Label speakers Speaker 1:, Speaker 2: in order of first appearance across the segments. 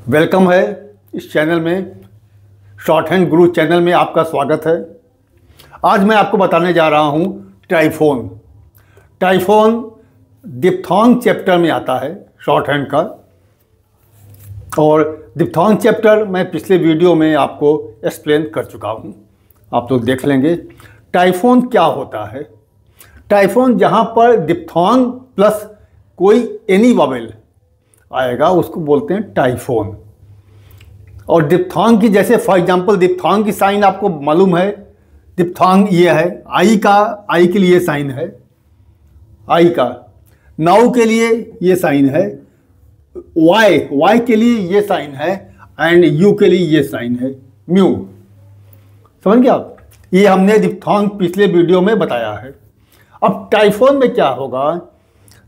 Speaker 1: Welcome है इस channel में। शॉर्ट हैंड गुरु चैनल में आपका स्वागत है। आज मैं आपको बताने जा रहा हूँ ट्राइफोन। ट्राइफोन डिप्थोंग चैप्टर में आता है शॉर्ट हैंड का, और डिप्थोंग चैप्टर मैं पिछले वीडियो में आपको एक्सप्लेन कर चुका हूँ, आप लोग देख लेंगे। ट्राइफोन क्या होता है? ट्राइफोन जहाँ पर डिप्थोंग प्लस कोई एनी वॉवेल आएगा उसको बोलते हैं ट्राइफोन। और डिप्थोंग की, जैसे फॉर एग्जांपल डिप्थोंग की साइन आपको मालूम है। डिप्थोंग ये है, आई का, आई के लिए साइन है आई का, नाउ के लिए ये साइन है, वाई, वाई के लिए ये साइन है, एंड यू के लिए ये साइन है, म्यू। समझ गए आप? ये हमने डिप्थोंग पिछले वीडियो में बताया है। अब ट्राइफोन में क्या होगा,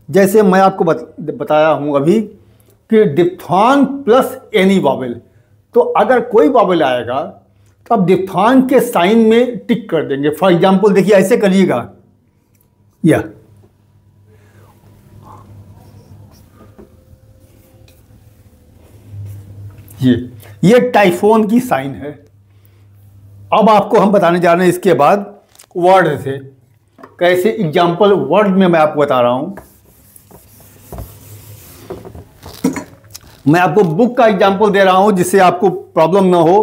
Speaker 1: जैसे मैं आपको बताया हूँ अभी कि डिप्थोंग प्लस एनी वॉवेल। तो अगर कोई वॉवेल आएगा तो आप डिप्थोंग के साइन में टिक कर देंगे। फॉर एग्जांपल देखिए, ऐसे करिएगा, ये ट्राइफोन की साइन है। अब आपको हम बताने जा रहे हैं इसके बाद वर्ड से। कैसे एग्जांपल वर्ड में मैं आपको बता रहा हूं। मैं आपको बुक का एग्जांपल दे रहा हूं जिससे आपको प्रॉब्लम ना हो।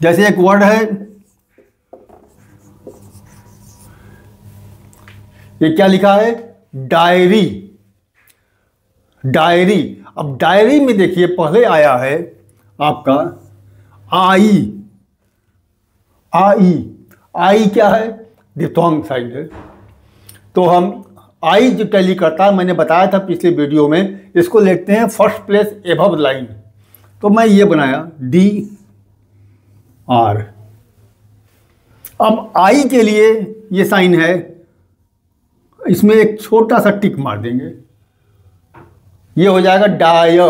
Speaker 1: जैसे एक वर्ड है, ये क्या लिखा है? डायरी। डायरी। अब डायरी में देखिए पहले आया है आपका आई। आई, आई क्या है? डिप्थोंग साइन है। तो हम आई जो टैली करता है, मैंने बताया था पिछले वीडियो में, इसको लिखते हैं फर्स्ट प्लेस एबव लाइन। तो मैं ये बनाया डी आर। अब आई के लिए ये साइन है, इसमें एक छोटा सा टिक मार देंगे, ये हो जाएगा डायर।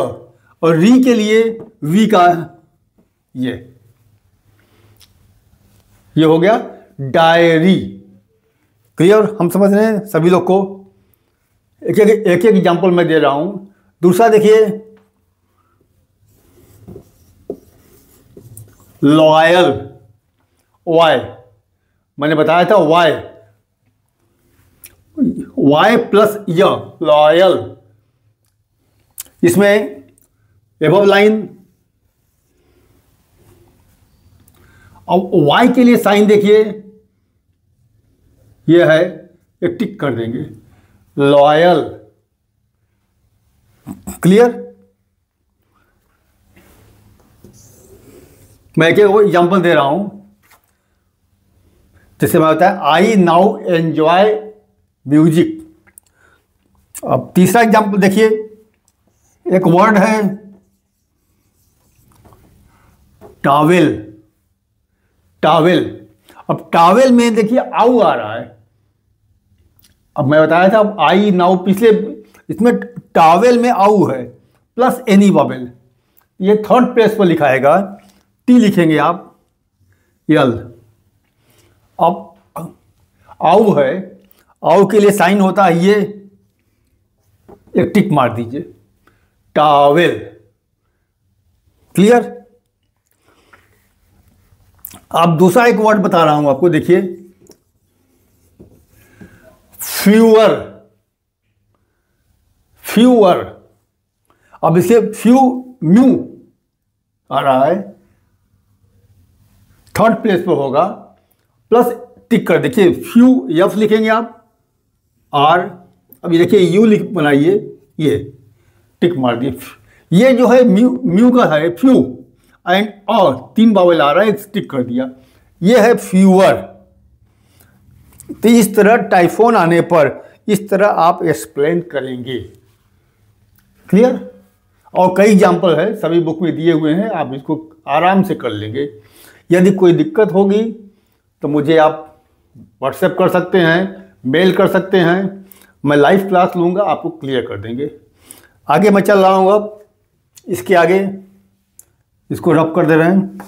Speaker 1: और री के लिए वी का ये हो गया डायरी। क्लियर? हम समझ रहे हैं सभी लोग को? एक एक एग्जांपल मैं दे रहा हूं। दूसरा देखिए, लॉयल। वाई, मैंने बताया था वाई, वाई प्लस य, लॉयल। इसमें एबव लाइन। अब वाई के लिए साइन देखिए, यह है, एक टिक कर देंगे, लॉयल। क्लियर? मैं एक एग्जांपल दे रहा हूं, जैसे मैं बताया आई नाउ एंजॉय म्यूजिक। अब तीसरा एग्जांपल देखिए, एक वर्ड है टॉवेल। टॉवेल। अब टॉवेल में देखिए आउ आ रहा है। अब मैं बताया था, अब आई नाउ, पिछले इसमें टॉवेल में आउ है प्लस एनी वॉवेल। ये थर्ड प्लेस पर लिखाएगा, टी लिखेंगे आप, यल। अब आउ है, आउ के लिए साइन होता है ये, एक टिक मार दीजिए, टॉवेल। क्लियर? अब दूसरा एक वर्ड बता रहा हूं आपको, देखिए फ्यूअर। फ्यूअर। अब इसे फ्यू, म्यू आ रहा है, थर्ड प्लेस पर होगा, प्लस टिक कर देखिए, फ्यू एफ लिखेंगे आप, आर। अभी देखिए यू लिख बनाइए, ये टिक मार दिए। ये जो है म्यू, म्यू का है फ्यू, एंड और तीन बावल आ रहा है, एक टिक कर दिया, ये है फ्यूअर। तो इस तरह टाइफोन आने पर इस तरह आप एक्सप्लेन करेंगे। क्लियर? और कई एग्जाम्पल है, सभी बुक में दिए हुए हैं, आप इसको आराम से कर लेंगे। यदि कोई दिक्कत होगी तो मुझे आप व्हाट्सएप कर सकते हैं, मेल कर सकते हैं, मैं लाइव क्लास लूँगा, आपको क्लियर कर देंगे। आगे मैं चल रहा हूँ। अब इसके आगे इसको रब कर दे रहे हैं।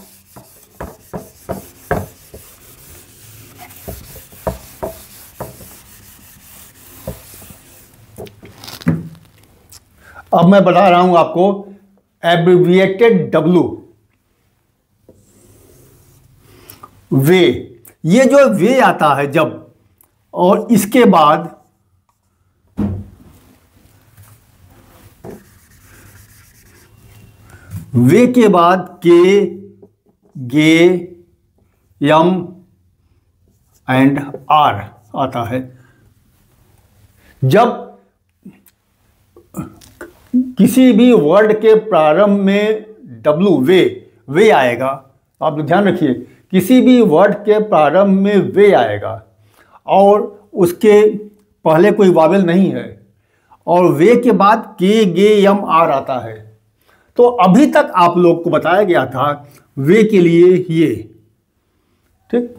Speaker 1: अब मैं बता रहा हूं आपको एब्रिविएटेड डब्लू, वे। ये जो वे आता है जब, और इसके बाद वे के बाद के, गे, यम एंड आर आता है। जब किसी भी वर्ड के प्रारंभ में डब्लू, वे आएगा, आप ध्यान रखिए, किसी भी वर्ड के प्रारंभ में वे आएगा और उसके पहले कोई वावेल नहीं है, और वे के बाद के, गे, यम, आर आता है। तो अभी तक आप लोग को बताया गया था वे के लिए ये, ठीक।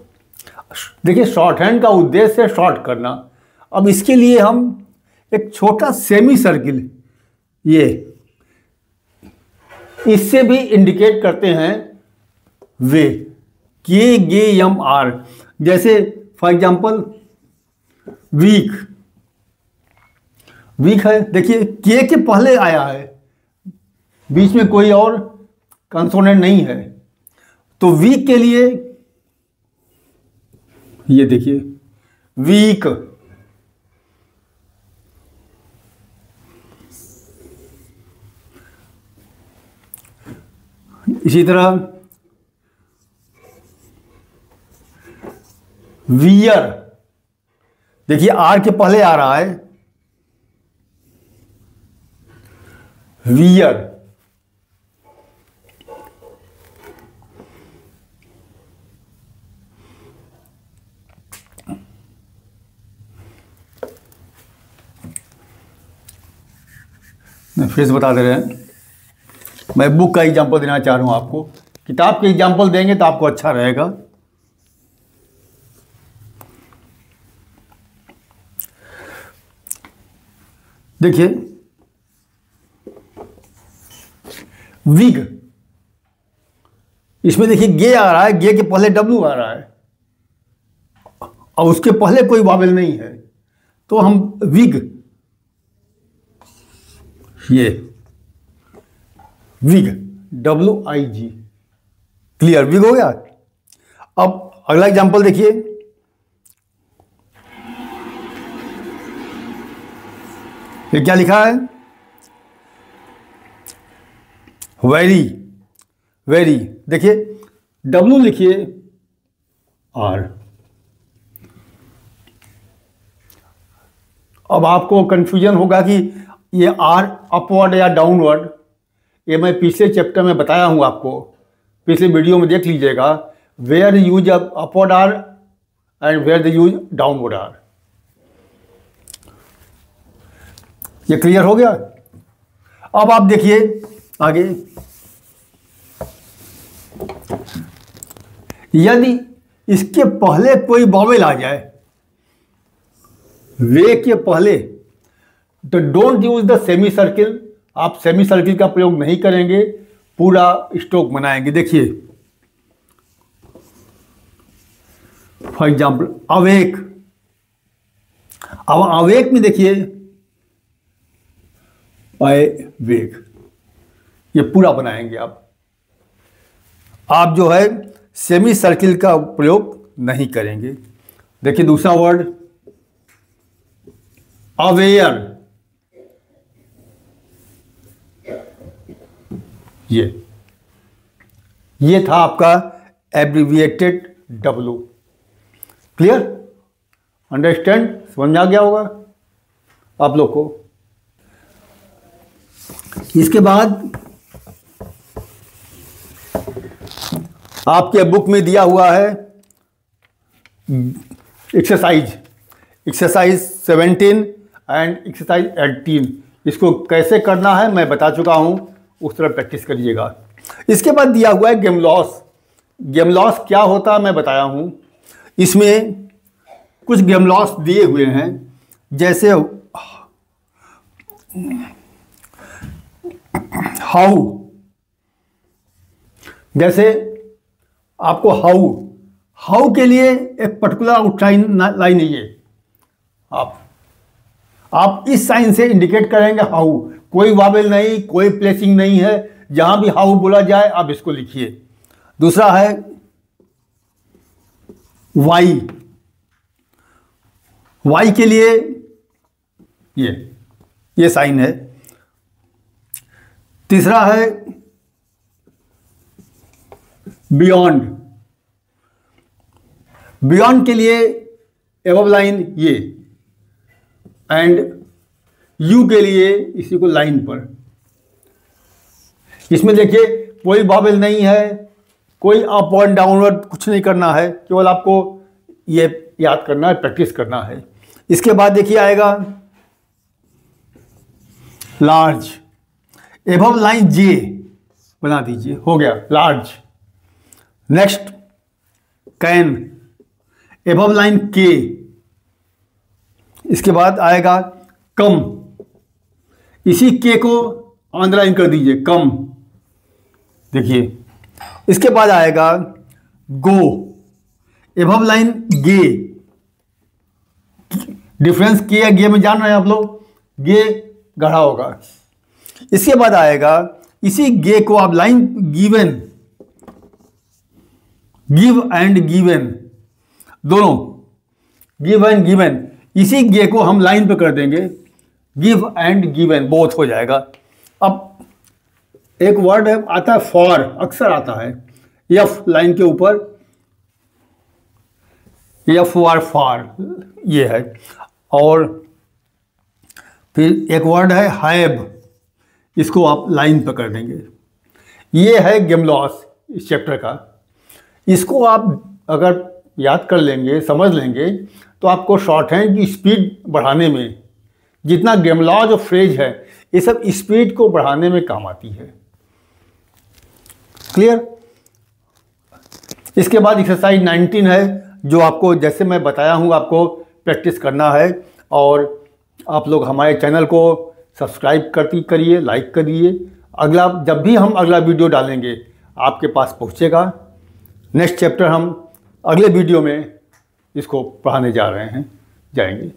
Speaker 1: देखिए, शॉर्ट हैंड का उद्देश्य है शॉर्ट करना। अब इसके लिए हम एक छोटा सेमी सर्किल, ये इससे भी इंडिकेट करते हैं वे, के, गे, यम, आर। जैसे फॉर एग्जांपल वीक, वीक है, देखिए के पहले आया है, बीच में कोई और कंसोनेंट नहीं है, तो वीक के लिए ये देखिए वीक। इसी तरह वियर, देखिए आर के पहले आ रहा है वियर। फिर से बता दे रहे हैं, मैं बुक का एग्जांपल देना चाह रहा हूं आपको, किताब के एग्जांपल देंगे तो आपको अच्छा रहेगा। देखिए विग, इसमें देखिए गे आ रहा है, गे के पहले डब्लू आ रहा है और उसके पहले कोई वावेल नहीं है, तो हम विग, ये विग, WIG, क्लियर, विग हो गया। अब अगला एग्जांपल देखिए, ये क्या लिखा है, वेरी, वेरी, देखिए W लिखिए R। अब आपको कंफ्यूजन होगा कि ये R अपवर्ड या डाउनवर्ड, ये मैं पिछले चैप्टर में बताया हूं आपको, पिछले वीडियो में देख लीजिएगा, where use upward R and where the use downward R। ये क्लियर हो गया। अब आप देखिए आगे, यदि इसके पहले कोई वावेल आ जाए, वे के पहले, तो don't use the semi circle, आप सेमी सर्किल का प्रयोग नहीं करेंगे, पूरा स्ट्रोक बनाएंगे। देखिए फॉर एग्जाम्पल अवेक, अब अवेक में देखिए अवेक, ये पूरा बनाएंगे आप जो है सेमी सर्किल का प्रयोग नहीं करेंगे। देखिए दूसरा वर्ड अवेयर, ये था आपका एब्रिविएटेड W। क्लियर, अंडरस्टैंड, समझ में आ गया होगा आप लोग को। इसके बाद आपके बुक में दिया हुआ है एक्सरसाइज 17 एंड एक्सरसाइज 18। इसको कैसे करना है मैं बता चुका हूं, उस तरह प्रैक्टिस करिएगा। इसके बाद दिया हुआ है गेम लॉस। गेम लॉस क्या होता है मैं बताया हूं, इसमें कुछ गेम लॉस दिए हुए हैं, जैसे हाउ, जैसे आपको हाउ के लिए एक पर्टिकुलर आउटलाइन लाइन है, ये आप इस साइन से इंडिकेट करेंगे हाउ, कोई वावेल नहीं, कोई प्लेसिंग नहीं है, जहां भी हाउ बोला जाए आप इसको लिखिए। दूसरा है वाई, वाई के लिए ये साइन है। तीसरा है बियॉन्ड, बियॉन्ड के लिए एबव लाइन ये, एंड यू के लिए इसी को लाइन पर। इसमें देखिए कोई वावेल नहीं है, कोई अप और डाउनवर्ड कुछ नहीं करना है, केवल आपको ये याद करना है, प्रैक्टिस करना है। इसके बाद देखिए आएगा लार्ज, एबव लाइन जे बना दीजिए, हो गया large. Next can, above line के, इसके बाद आएगा कम, इसी के को अंडरलाइन कर दीजिए, कम। देखिए इसके बाद आएगा गो, एबव लाइन गे, डिफरेंस के या गे में जान रहे हैं आप लोग, गे गढ़ा होगा। इसके बाद आएगा इसी गे को आप line given, give and given दोनों, गिव एंड गिवन, इसी गे को हम लाइन पे कर देंगे, गिव एंड गिवन बोथ हो जाएगा। अब एक वर्ड है आता है फॉर, अक्सर आता है एफ लाइन के ऊपर, एफ आर फॉर ये है। और फिर एक वर्ड है हैव, इसको आप लाइन पर कर देंगे। ये है गेमलॉस इस चैप्टर का। इसको आप अगर याद कर लेंगे, समझ लेंगे, तो आपको शॉर्ट हैंड की स्पीड बढ़ाने में, जितना गेमलॉज और फ्रेज है ये सब स्पीड को बढ़ाने में काम आती है। क्लियर? इसके बाद एक्सरसाइज 19 है, जो आपको जैसे मैं बताया हूँ आपको प्रैक्टिस करना है। और आप लोग हमारे चैनल को सब्सक्राइब करिए, लाइक करिए। अगला जब भी हम अगला वीडियो डालेंगे आपके पास पहुँचेगा। नेक्स्ट चैप्टर हम अगले वीडियो में इसको पढ़ाने जा रहे हैं, जाएंगे।